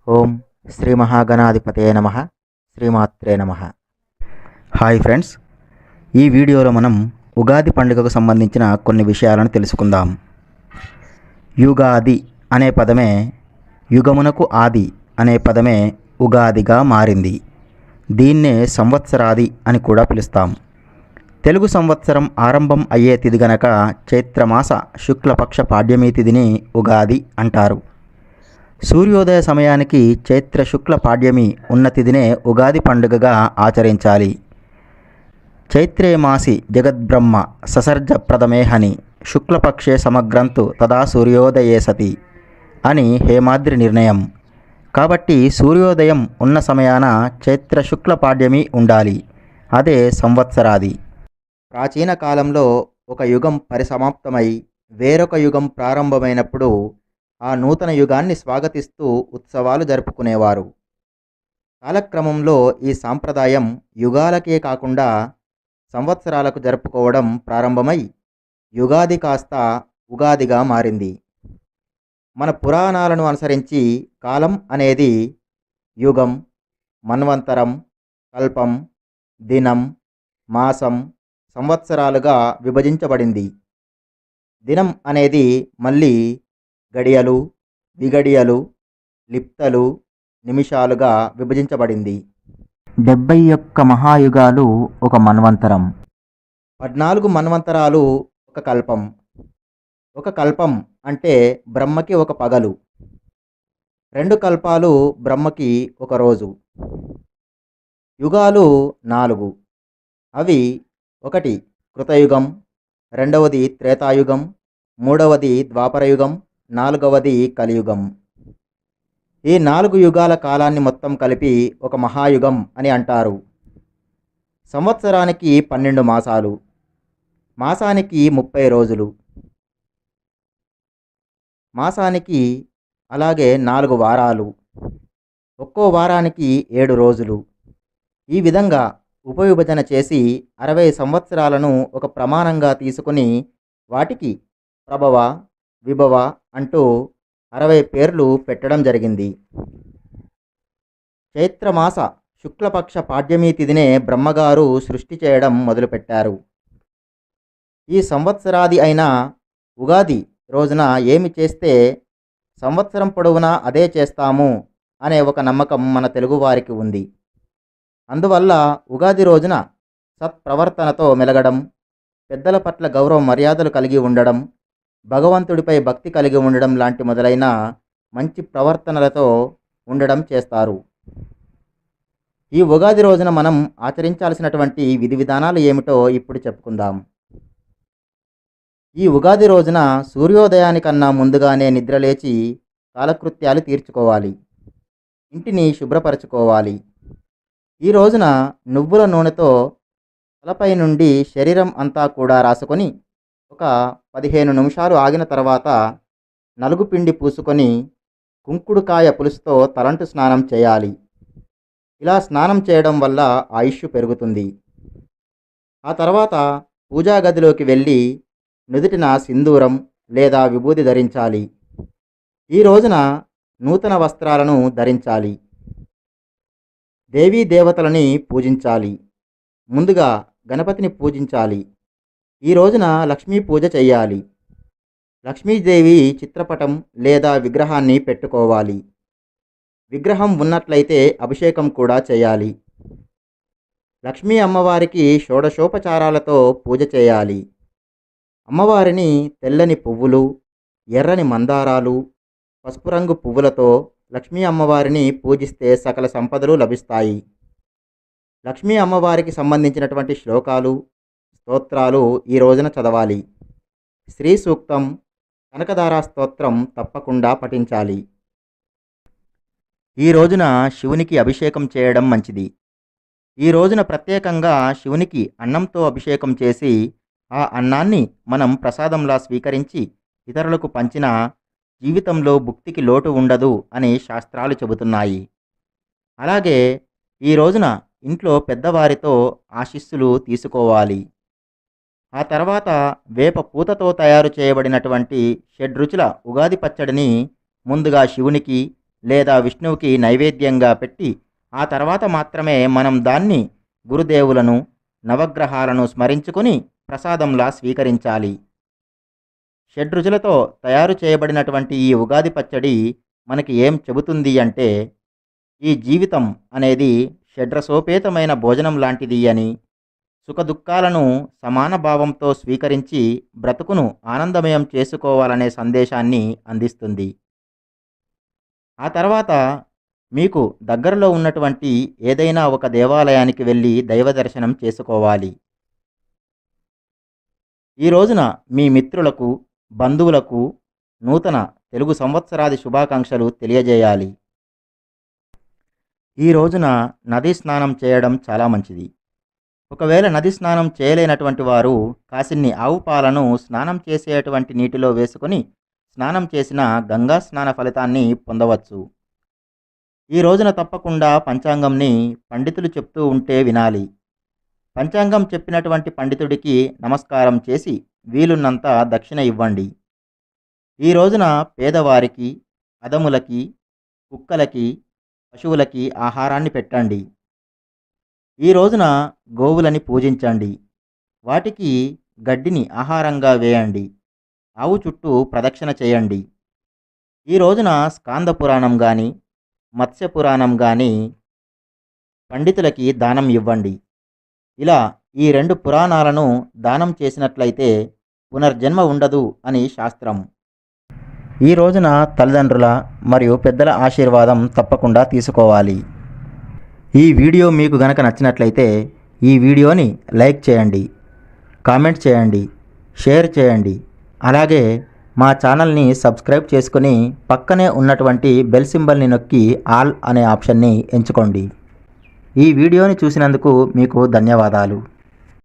ఓం శ్రీ మహాగణాధిపతయే నమః. శ్రీమాత్రే నమః. హాయ్ ఫ్రెండ్స్, ఈ వీడియోలో మనం ఉగాది పండుగకు సంబంధించిన కొన్ని విషయాలను తెలుసుకుందాం. యుగాది అనే పదమే యుగమునకు ఆది అనే పదమే ఉగాదిగా మారింది. దీన్నే సంవత్సరాది అని కూడా పిలుస్తాం. తెలుగు సంవత్సరం ఆరంభం అయ్యే తిథి గనక చైత్రమాస శుక్లపక్ష పాడ్యమి తిథిని ఉగాది అంటారు. సూర్యోదయ సమయానికి చైత్ర శుక్ల పాడ్యమి ఉన్న తిథినే ఉగాది పండుగగా ఆచరించాలి. చైత్రే మాసి జగద్బ్రహ్మ ససర్జ ప్రథమేహని శుక్లపక్షే సమగ్రంతు తదా సూర్యోదయే సతి అని హేమాద్రి నిర్ణయం. కాబట్టి సూర్యోదయం ఉన్న సమయాన చైత్ర శుక్ల పాడ్యమి ఉండాలి. అదే సంవత్సరాది. ప్రాచీన కాలంలో ఒక యుగం పరిసమాప్తమై వేరొక యుగం ప్రారంభమైనప్పుడు ఆ నూతన యుగాన్ని స్వాగతిస్తూ ఉత్సవాలు జరుపుకునేవారు. కాలక్రమంలో ఈ సాంప్రదాయం యుగాలకే కాకుండా సంవత్సరాలకు జరుపుకోవడం ప్రారంభమై యుగాది కాస్త ఉగాదిగా మారింది. మన పురాణాలను అనుసరించి కాలం అనేది యుగం, మన్వంతరం, కల్పం, దినం, మాసం, సంవత్సరాలుగా విభజించబడింది. దినం అనేది మళ్ళీ గడియలు, విగడియలు, లిప్తలు, నిమిషాలుగా విభజించబడింది. 71 మహాయుగాలు ఒక మన్వంతరం, 14 మన్వంతరాలు ఒక కల్పం. ఒక కల్పం అంటే బ్రహ్మకి ఒక పగలు, 2 కల్పాలు బ్రహ్మకి ఒక రోజు. యుగాలు 4. అవి 1 కృతయుగం, 2వది త్రేతాయుగం, 3వది ద్వాపరయుగం, 4వది కలియుగం. ఈ 4 యుగాల కాలాన్ని మొత్తం కలిపి ఒక మహాయుగం అని అంటారు. సంవత్సరానికి 12 మాసాలు, మాసానికి 30 రోజులు, మాసానికి అలాగే 4 వారాలు, ఒక్కో వారానికి 7 రోజులు. ఈ విధంగా ఉపవిభజన చేసి 60 సంవత్సరాలను ఒక ప్రమాణంగా తీసుకుని వాటికి ప్రభవ, విభవ అంటూ 60 పేర్లు పెట్టడం జరిగింది. చైత్రమాస శుక్లపక్ష పాడ్యమి తిథినే బ్రహ్మగారు సృష్టి చేయడం మొదలుపెట్టారు. ఈ సంవత్సరాది అయిన ఉగాది రోజున ఏమి చేస్తే సంవత్సరం పొడవునా అదే చేస్తాము అనే ఒక నమ్మకం మన తెలుగువారికి ఉంది. అందువల్ల ఉగాది రోజున సత్ప్రవర్తనతో మెలగడం, పెద్దల పట్ల గౌరవ మర్యాదలు కలిగి ఉండడం, భగవంతుడిపై భక్తి కలిగి ఉండడం లాంటి మొదలైన మంచి ప్రవర్తనలతో ఉండడం చేస్తారు. ఈ ఉగాది రోజున మనం ఆచరించాల్సినటువంటి విధి విధానాలు ఏమిటో ఇప్పుడు చెప్పుకుందాం. ఈ ఉగాది రోజున సూర్యోదయానికన్నా ముందుగానే నిద్రలేచి కాలకృత్యాలు తీర్చుకోవాలి. ఇంటిని శుభ్రపరచుకోవాలి. ఈ రోజున నువ్వుల నూనెతో తలపై నుండి శరీరం అంతా కూడా రాసుకొని ఒక 15 నిమిషాలు ఆగిన తర్వాత నలుగు పిండి పూసుకొని కుంకుడుకాయ పులుసుతో తలంటు స్నానం చేయాలి. ఇలా స్నానం చేయడం వల్ల ఆయుష్ పెరుగుతుంది. ఆ తర్వాత పూజా గదిలోకి వెళ్ళి నుదుటిన సింధూరం లేదా విభూది ధరించాలి. ఈ రోజున నూతన వస్త్రాలను ధరించాలి. దేవీ దేవతలని పూజించాలి. ముందుగా గణపతిని పూజించాలి. ఈ రోజున లక్ష్మీ పూజ చేయాలి. లక్ష్మీదేవి చిత్రపటం లేదా విగ్రహాన్ని పెట్టుకోవాలి. విగ్రహం ఉన్నట్లయితే అభిషేకం కూడా చేయాలి. లక్ష్మీ అమ్మవారికి షోడశోపచారాలతో పూజ చేయాలి. అమ్మవారిని తెల్లని పువ్వులు, ఎర్రని మందారాలు, పసుపు రంగు పువ్వులతో లక్ష్మీ అమ్మవారిని పూజిస్తే సకల సంపదలు లభిస్తాయి. లక్ష్మీ అమ్మవారికి సంబంధించినటువంటి శ్లోకాలు, స్తోత్రాలు ఈ రోజున చదవాలి. శ్రీ సూక్తం, కనకదార స్తోత్రం తప్పకుండా పఠించాలి. ఈ రోజున శివునికి అభిషేకం చేయడం మంచిది. ఈ రోజున ప్రత్యేకంగా శివునికి అన్నంతో అభిషేకం చేసి ఆ అన్నాన్ని మనం ప్రసాదంలా స్వీకరించి ఇతరులకు పంచినా జీవితంలో భుక్తికి లోటు ఉండదు అని శాస్త్రాలు చెబుతున్నాయి. అలాగే ఈ రోజున ఇంట్లో పెద్దవారితో ఆశీస్సులు తీసుకోవాలి. ఆ తర్వాత వేప పూతతో తయారు చేయబడినటువంటి షడ్రుచుల ఉగాది పచ్చడిని ముందుగా శివునికి లేదా విష్ణువుకి నైవేద్యంగా పెట్టి ఆ తర్వాత మాత్రమే మనం దాన్ని గురుదేవులను నవగ్రహాలను స్మరించుకొని ప్రసాదంలా స్వీకరించాలి. షడ్రుచులతో తయారు చేయబడినటువంటి ఈ ఉగాది పచ్చడి మనకి ఏం చెబుతుంది అంటే, ఈ జీవితం అనేది షడ్రసోపేతమైన భోజనం లాంటిది అని, సుఖదుఖాలను సమాన భావంతో స్వీకరించి బ్రతుకును ఆనందమయం చేసుకోవాలనే సందేశాన్ని అందిస్తుంది. ఆ తర్వాత మీకు దగ్గరలో ఉన్నటువంటి ఏదైనా ఒక దేవాలయానికి వెళ్ళి దైవ దర్శనం చేసుకోవాలి. ఈ రోజున మీ మిత్రులకు, బంధువులకు నూతన తెలుగు సంవత్సరాది శుభాకాంక్షలు తెలియజేయాలి. ఈ రోజున నదీ స్నానం చేయడం చాలా మంచిది. ఒకవేళ నది స్నానం చేయలేనటువంటి వారు కాసిన్ని ఆవు పాలను స్నానం చేసేటువంటి నీటిలో వేసుకొని స్నానం చేసిన గంగా స్నాన ఫలితాన్ని పొందవచ్చు. ఈ రోజున తప్పకుండా పంచాంగంని పండితులు చెప్తూ ఉంటే వినాలి. పంచాంగం చెప్పినటువంటి పండితుడికి నమస్కారం చేసి వీలున్నంత దక్షిణ ఇవ్వండి. ఈ రోజున పేదవారికి, అదములకి, కుక్కలకి, పశువులకి ఆహారాన్ని పెట్టండి. ఈ రోజున గోవులని పూజించండి. వాటికి గడ్డిని ఆహారంగా వేయండి. ఆవు చుట్టూ ప్రదక్షిణ చేయండి. ఈ రోజున స్కాంద పురాణం కానీ, మత్స్య పురాణం కానీ పండితులకి దానం ఇవ్వండి. ఇలా ఈ 2 పురాణాలను దానం చేసినట్లయితే పునర్జన్మ ఉండదు అని శాస్త్రం. ఈ రోజున తల్లిదండ్రుల మరియు పెద్దల ఆశీర్వాదం తప్పకుండా తీసుకోవాలి. ఈ వీడియో మీకు గనక నచ్చినట్లయితే ఈ వీడియోని లైక్ చేయండి, కామెంట్ చేయండి, షేర్ చేయండి. అలాగే మా ఛానల్ని సబ్స్క్రైబ్ చేసుకొని పక్కనే ఉన్నటువంటి బెల్ సింబల్ని నొక్కి ఆల్ అనే ఆప్షన్ని ఎంచుకోండి. ఈ వీడియోని చూసినందుకు మీకు ధన్యవాదాలు.